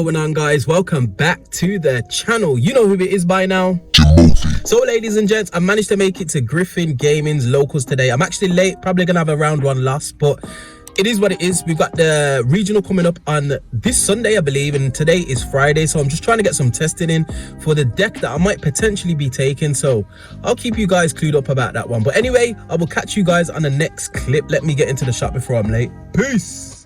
going on, guys? Welcome back to the channel. You know who it is by now, Jimothy. So ladies and gents, I managed to make it to Griffin Gaming's locals today. I'm actually late, probably gonna have a round one loss, but it is what it is. We've got the regional coming up on this Sunday, I believe, and today is Friday, so I'm just trying to get some testing in for the deck that I might potentially be taking, so I'll keep you guys clued up about that one. But anyway, I will catch you guys on the next clip. Let me get into the shop before I'm late. Peace.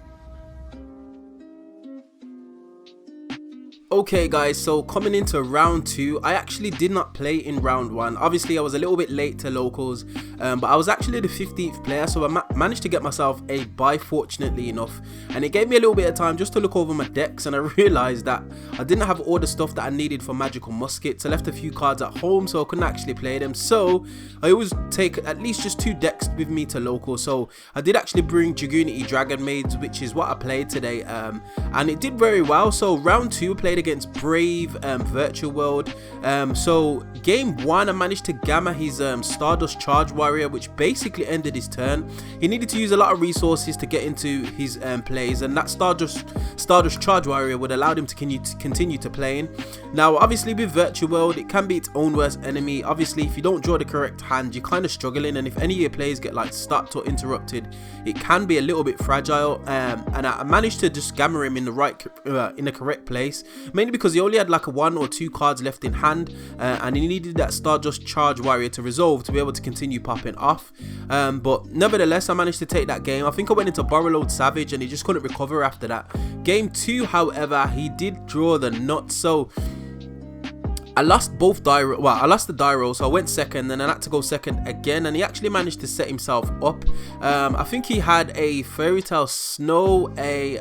Okay guys, so coming into round 2, I actually did not play in round 1. Obviously I was a little bit late to locals, but I was actually the 15th player, so I managed to get myself a bye, fortunately enough, and it gave me a little bit of time just to look over my decks, and I realized that I didn't have all the stuff that I needed for magical muskets. I left a few cards at home, so I couldn't actually play them, so I always take at least just 2 decks with me to locals. So I did actually bring Dragunity Dragonmaids, which is what I played today, and it did very well. So round 2 played against Brave Virtual World. So game 1 I managed to gamma his Stardust Charge Warrior, which basically ended his turn. He needed to use a lot of resources to get into his plays, and that Stardust Charge Warrior would allow him to continue to playing. Now obviously with Virtual World it can be its own worst enemy. Obviously if you don't draw the correct hand you're kind of struggling, and if any of your plays get like stopped or interrupted it can be a little bit fragile, and I managed to just gamma him in the correct place, mainly because he only had like 1 or 2 cards left in hand, and he needed that Stardust Charge Warrior to resolve to be able to continue popping off. But nevertheless I managed to take that game. I think I went into Borrowload Savage and he just couldn't recover after that. Game 2 however, he did draw the nuts, so I lost both die. Well, I lost the die roll, so I went second, and then I had to go second again. And he actually managed to set himself up. I think he had a Fairy Tale Snow, a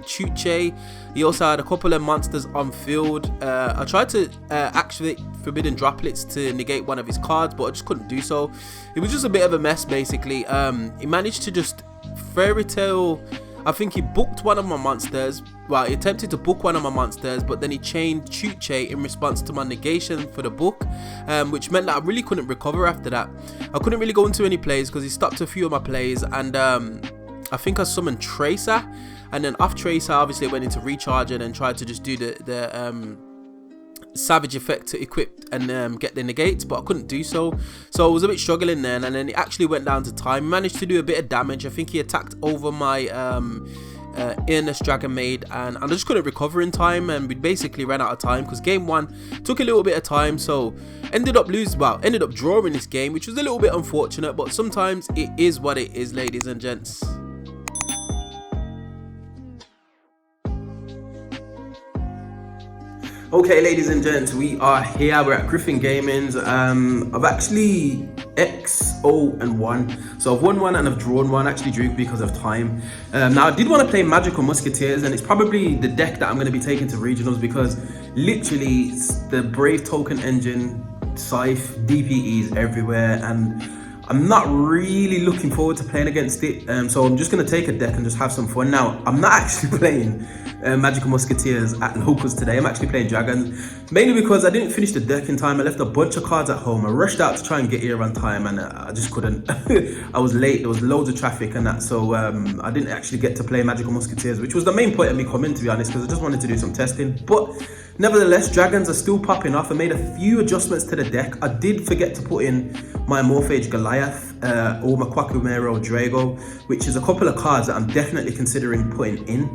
Chuche. He also had a couple of monsters on field. I tried to activate Forbidden Droplets to negate one of his cards, but I just couldn't do so. It was just a bit of a mess, basically. He managed to just Fairy Tale. I think he booked one of my monsters. Well, he attempted to book one of my monsters, but then he chained Chuche in response to my negation for the book, which meant that I really couldn't recover after that. I couldn't really go into any plays because he stopped a few of my plays, and I think I summoned Tracer, and then off Tracer obviously I went into Recharge and then tried to just do the Savage effect to equip and get the negates, but I couldn't do so. So I was a bit struggling then, and then it actually went down to time. Managed to do a bit of damage. I think he attacked over my Earnest Dragon Maid, and I just couldn't recover in time, and we basically ran out of time because game 1 took a little bit of time. So ended up drawing this game, which was a little bit unfortunate, but sometimes it is what it is, ladies and gents. Okay, ladies and gents, we are here. We're at Griffin Gaming's. I've actually X0-1, so I've won 1 and I've drawn 1. Actually drew because of time. Now I did want to play Magical Musketeers, and it's probably the deck that I'm going to be taking to regionals because literally it's the Brave token engine, Scythe, DPEs everywhere, and I'm not really looking forward to playing against it. So I'm just going to take a deck and just have some fun. Now I'm not actually playing Magical Musketeers at locals today. I'm actually playing Dragons, mainly because I didn't finish the deck in time. I left a bunch of cards at home. I rushed out to try and get here on time, and I just couldn't. I was late. There was loads of traffic and that, so I didn't actually get to play Magical Musketeers, which was the main point of me coming, to be honest, because I just wanted to do some testing. But nevertheless, Dragons are still popping off. I made a few adjustments to the deck. I did forget to put in my Morphage Goliath or my Quackumero Drago, which is a couple of cards that I'm definitely considering putting in.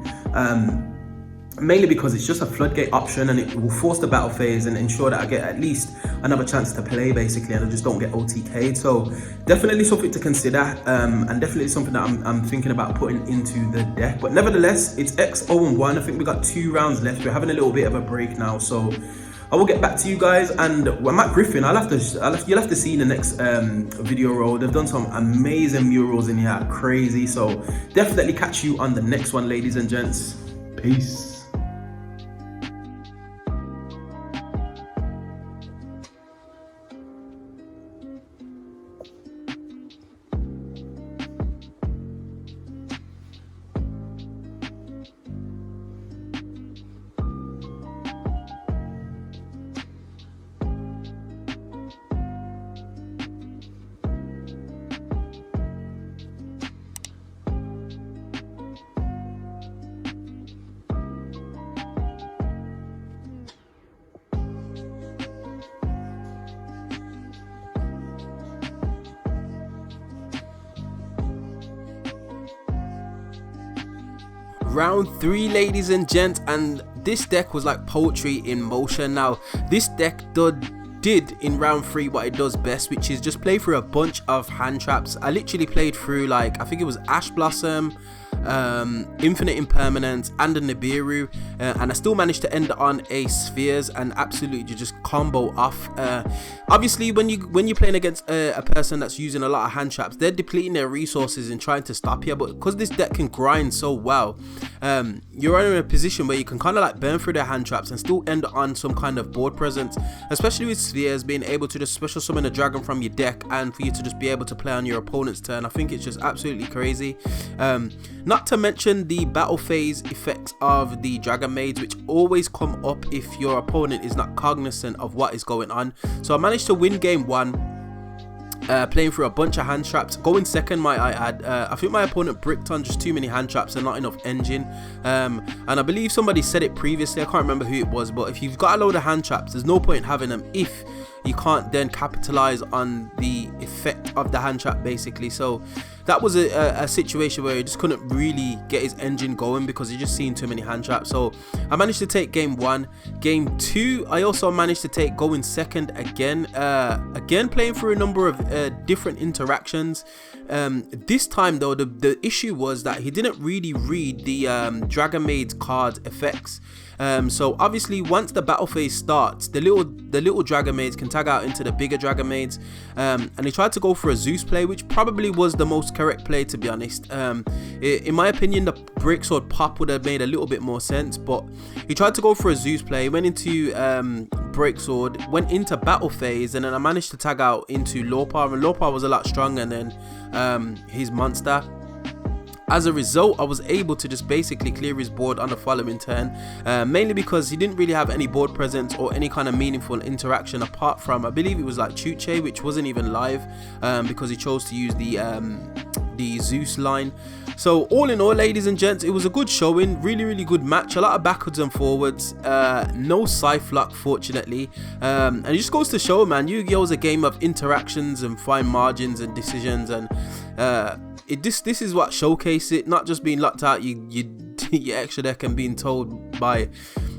Mainly because it's just a floodgate option, and it will force the battle phase and ensure that I get at least another chance to play, basically, and I just don't get OTK'd. So definitely something to consider, and definitely something that I'm thinking about putting into the deck. But nevertheless, it's X0-1. I think we got 2 rounds left. We're having a little bit of a break now, so I will get back to you guys. And I'm at Griffin. You'll have to see in the next video roll. They've done some amazing murals in here, crazy. So definitely catch you on the next one, ladies and gents. Peace. round 3, ladies and gents, and this deck was like poetry in motion. Now this deck did in round 3 what it does best, which is just play through a bunch of hand traps. I literally played through, like, I think it was Ash Blossom, Infinite Impermanence, and a Nibiru, and I still managed to end on a Spheres and absolutely just combo off. Obviously when you're playing against a person that's using a lot of hand traps, they're depleting their resources and trying to stop you, but because this deck can grind so well, you're in a position where you can kind of like burn through their hand traps and still end on some kind of board presence, especially with Spheres being able to just special summon a dragon from your deck and for you to just be able to play on your opponent's turn. I think it's just absolutely crazy. Not to mention the battle phase effects of the Dragonmaids, which always come up if your opponent is not cognizant of what is going on. So I managed to win game 1, playing through a bunch of hand traps, going second, might I add. I think my opponent bricked on just too many hand traps and not enough engine, and I believe somebody said it previously, I can't remember who it was, but if you've got a load of hand traps, there's no point in having them if you can't then capitalize on the effect of the hand trap, basically. So that was a situation where he just couldn't really get his engine going because he just seen too many hand traps. So I managed to take game 1. Game 2, I also managed to take going second again, playing through a number of different interactions. This time though, the issue was that he didn't really read the Dragonmaids card effects. So obviously once the battle phase starts, the little Dragonmaids can tag out into the bigger Dragonmaids, and he tried to go for a Zeus play, which probably was the most correct play, to be honest. In my opinion, the Breaksword pop would have made a little bit more sense, but he tried to go for a Zeus play, went into Breaksword, went into battle phase, and then I managed to tag out into Lorpa, and Lorpa was a lot stronger than his monster. As a result, I was able to just basically clear his board on the following turn, mainly because he didn't really have any board presence or any kind of meaningful interaction apart from, I believe it was like Chuche, which wasn't even live, because he chose to use the Zeus line. So all in all, ladies and gents, it was a good showing, really good match, a lot of backwards and forwards, no scythe luck fortunately, and it just goes to show, man, Yu-Gi-Oh is a game of interactions and fine margins and decisions, and this is what showcase it, not just being locked out your extra deck and being told by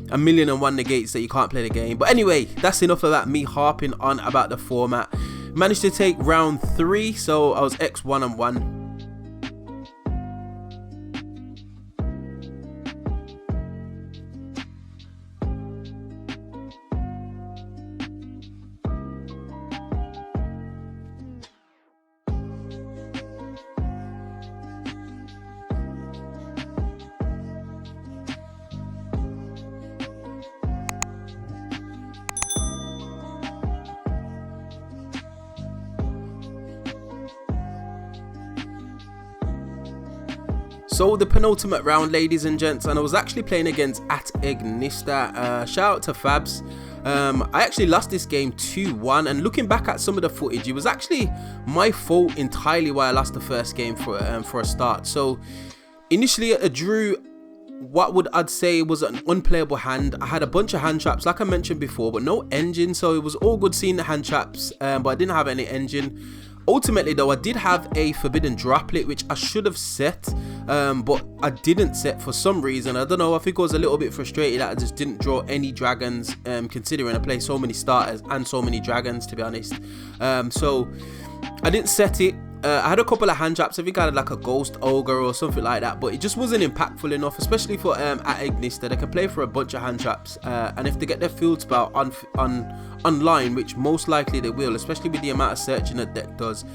1,000,001 negates that you can't play the game. But anyway, that's enough of that, me harping on about the format. Managed to take round 3, so I was X1-1. So the penultimate round, ladies and gents, and I was actually playing against @Ignista. Shout out to Fabs. I actually lost this game 2-1, and looking back at some of the footage, it was actually my fault entirely why I lost the first game for a start. So initially I drew what I'd say was an unplayable hand. I had a bunch of hand traps like I mentioned before, but no engine, so it was all good seeing the hand traps, but I didn't have any engine. Ultimately though, I did have a forbidden droplet which I should have set, but I didn't set for some reason. I don't know, I think I was a little bit frustrated that I just didn't draw any dragons, considering I play so many starters and so many dragons, to be honest. So I didn't set it. I had a couple of hand traps. I think I had like a Ghost Ogre or something like that, but it just wasn't impactful enough, especially for @Ignista. They can play for a bunch of hand traps, and if they get their field spell online, which most likely they will, especially with the amount of searching that deck does,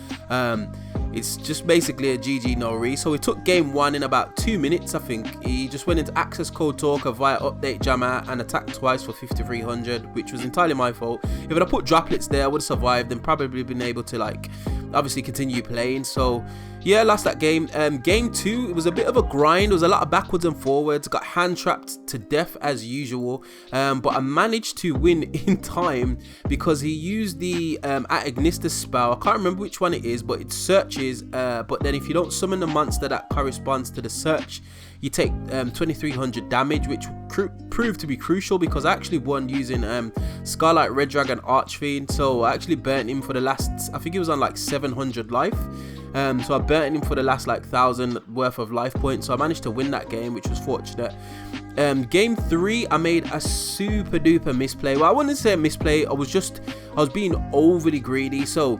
it's just basically a GG no re. So he took game 1 in about 2 minutes. I think he just went into access code talker via update jammer and attacked twice for 5300, which was entirely my fault. If I'd have put droplets there, I would have survived and probably been able to, like, obviously continue playing. So yeah, lost that game. Game 2, it was a bit of a grind. There was a lot of backwards and forwards, got hand trapped to death as usual, but I managed to win in time because he used the @Ignista spell. I can't remember which one it is, but it searches, but then if you don't summon the monster that corresponds to the search, you take 2300 damage, which proved to be crucial because I actually won using Scarlet Red Dragon Archfiend. So I actually burnt him for the last, I think he was on like 700 life. So I burnt him for the last like 1,000 worth of life points, so I managed to win that game, which was fortunate. Game 3, I made a super duper misplay. Well, I wouldn't say a misplay, I was being overly greedy. So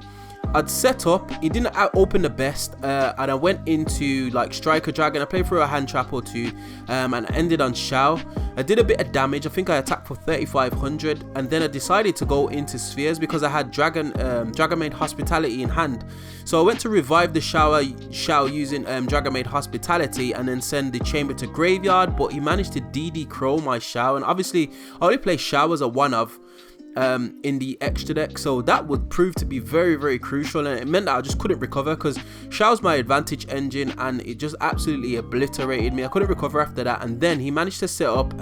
I'd set up, he didn't open the best, and I went into like Striker Dragon. I played through a hand trap or two, and I ended on Shao. I did a bit of damage. I think I attacked for 3,500, and then I decided to go into Spheres because I had Dragonmaid Hospitality in hand. So I went to revive the Shao using Dragonmaid Hospitality and then send the chamber to graveyard, but he managed to DD Crow my Shao, and obviously I only play Shao as a one of in the extra deck, so that would prove to be very, very crucial, and it meant that I just couldn't recover because Shao's my advantage engine, and it just absolutely obliterated me. I couldn't recover after that, and then he managed to set up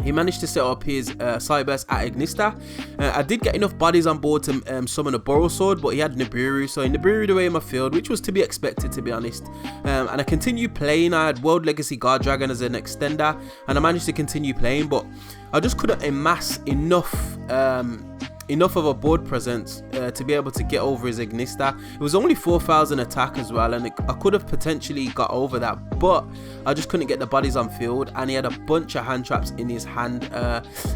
his Cyberburst at Ignista. I did get enough bodies on board to summon a Boral Sword, but he had Nibiru, so he Nibiru'd away in my field, which was to be expected, to be honest. And I continued playing. I had World Legacy Guard Dragon as an extender, and I managed to continue playing, but I just couldn't amass enough of a board presence to be able to get over his Ignista. It was only 4,000 attack as well, and I could have potentially got over that, but I just couldn't get the bodies on field, and he had a bunch of hand traps in his hand.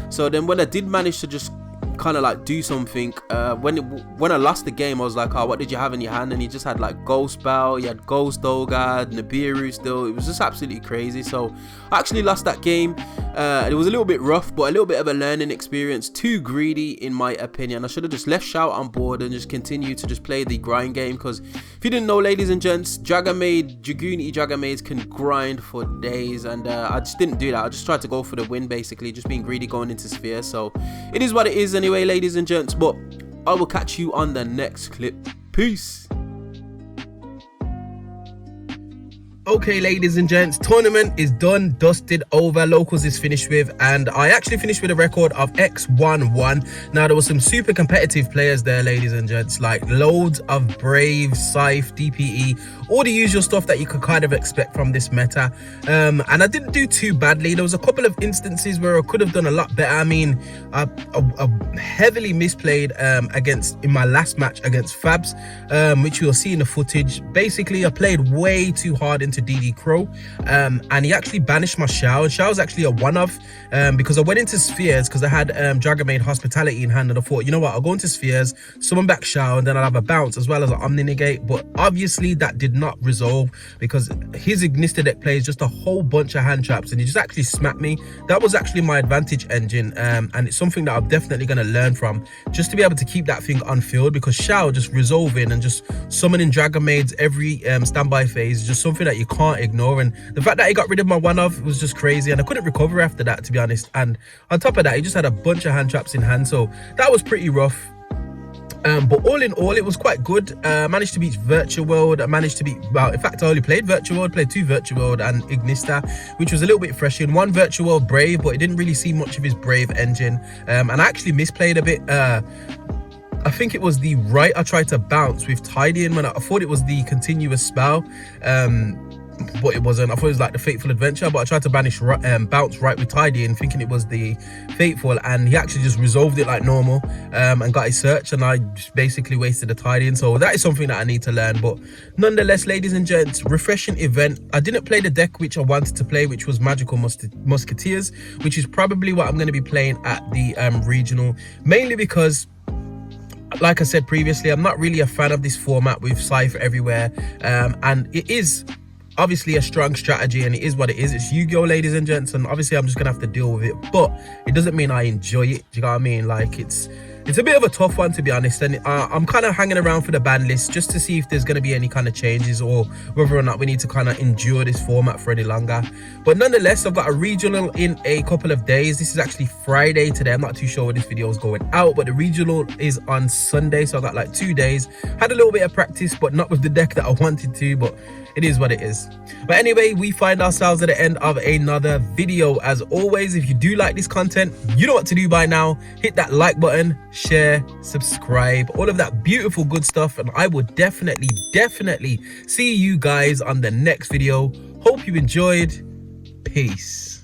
So then when I did manage to just kind of like do something, when I lost the game, I was like, oh, what did you have in your hand? And he just had like Ghost Bow, he had Ghost Ogre, Nibiru still. It was just absolutely crazy. So I actually lost that game. It was a little bit rough, but a little bit of a learning experience. Too greedy in my opinion. I should have just left Shout on board and just continued to just play the grind game, because if you didn't know, ladies and gents, Dragunity Dragonmaids can grind for days, and I just didn't do that. I just tried to go for the win, basically, just being greedy going into Sphere. So it is what it is anyway, ladies and gents, but I will catch you on the next clip. Peace. Okay, ladies and gents, tournament is done, dusted, over. Locals is finished with, and I actually finished with a record of X11. Now, there was some super competitive players there, ladies and gents, like loads of Brave, Scythe, DPE, all the usual stuff that you could kind of expect from this meta. And I didn't do too badly. There was a couple of instances where I could have done a lot better. I mean, I heavily misplayed in my last match against Fabs, which you'll see in the footage. Basically, I played way too hard into DD Crow, and he actually banished my Shao. Shao's actually a one-off, because I went into Spheres because I had Dragonmaid Hospitality in hand, and I thought, you know what, I'll go into Spheres, summon back Shao, and then I'll have a bounce as well as an Omni Negate. But obviously that did not resolve, because his Ignista deck plays just a whole bunch of hand traps, and he just actually smacked me. That was actually my advantage engine, and it's something that I'm definitely going to learn from, just to be able to keep that thing on field, because Shao just resolving and just summoning Dragonmaids every standby phase is just something that you can't ignore. And the fact that he got rid of my one-off was just crazy, and I couldn't recover after that, to be honest. And on top of that, he just had a bunch of hand traps in hand, so that was pretty rough. But all in all, it was quite good. I managed to beat Virtual World. I managed to beat, well, in fact, I only played Virtual World, played 2 Virtual World and Ignista, which was a little bit fresh in. 1 Virtual World Brave, but it didn't really see much of his Brave engine. And I actually misplayed a bit. I think it was the right I tried to bounce with Tidying when I thought it was the continuous spell. But it wasn't. I thought it was like the Fateful Adventure, but I tried to bounce right with Tidying, thinking it was the Fateful, and he actually just resolved it like normal, and got his search, and I just basically wasted the Tidying. So that is something that I need to learn. But nonetheless, ladies and gents, refreshing event. I didn't play the deck which I wanted to play, which was Magical Musketeers, which is probably what I'm going to be playing at the regional, mainly because, like I said previously, I'm not really a fan of this format with Cypher everywhere, and it is obviously a strong strategy, and it is what it is. It's Yu-Gi-Oh, ladies and gents, and obviously I'm just gonna have to deal with it, but it doesn't mean I enjoy it. Do you know what I mean? Like, it's a bit of a tough one, to be honest, and I'm kind of hanging around for the ban list just to see if there's going to be any kind of changes, or whether or not we need to kind of endure this format for any longer. But nonetheless, I've got a regional in a couple of days. This is actually Friday today. I'm not too sure when this video is going out, but the regional is on Sunday, so I got like 2 days. Had a little bit of practice, but not with the deck that I wanted to, but it is what it is. But anyway, we find ourselves at the end of another video. As always, if you do like this content, you know what to do by now. Hit that like button, share, subscribe, all of that beautiful good stuff, and I will definitely see you guys on the next video. Hope you enjoyed. Peace.